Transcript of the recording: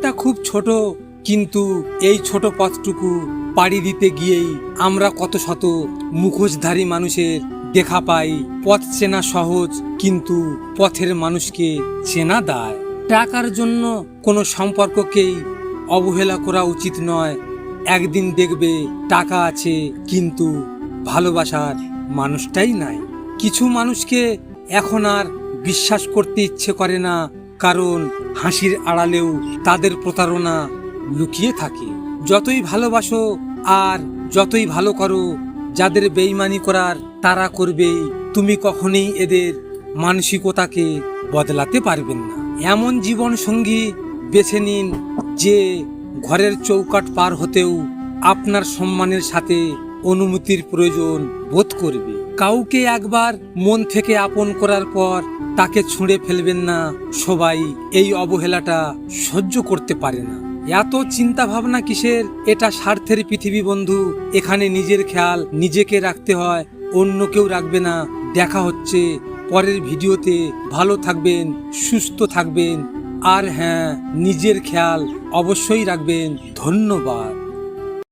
জীবনটা খুব ছোট, কিন্তু এই ছোট পথটুকু পাড়ি দিতে গিয়েই আমরা কত শত মুখোশধারী মানুষের দেখা পাই। পথ চেনা সহজ, কিন্তু পথের মানুষকে চেনা দায়। টাকার জন্য কোনো সম্পর্ককেই অবহেলা করা উচিত নয়। একদিন দেখবে টাকা আছে, কিন্তু ভালোবাসার মানুষটাই নাই। কিছু মানুষকে এখন আর বিশ্বাস করতে ইচ্ছে করে না, কারণ হাসির আড়ালেও তাদের প্রতারণা লুকিয়ে থাকে। যতই ভালোবাসো আর যতই ভালো করো, যাদের বেইমানি করার তারা করবেই। তুমি কখনোই এদের মানসিকতাকে বদলাতে পারবেন না। এমন জীবন সঙ্গী বেছে নিন যে ঘরের চৌকাঠ পার হতেও আপনার সম্মানের সাথে অনুমতির প্রয়োজন বোধ করবে। কাউকে একবার মন থেকে আপন করার পর তাকে ছুঁড়ে ফেলবেন না। সবাই এই অবহেলাটা সহ্য করতে পারে না। এত চিন্তা ভাবনা কিসের? এটা স্বার্থের পৃথিবী বন্ধু। এখানে নিজের খেয়াল নিজেকে রাখতে হয়, অন্য কেউ রাখবে না। দেখা হচ্ছে পরের ভিডিওতে। ভালো থাকবেন, সুস্থ থাকবেন, আর হ্যাঁ, নিজের খেয়াল অবশ্যই রাখবেন। ধন্যবাদ।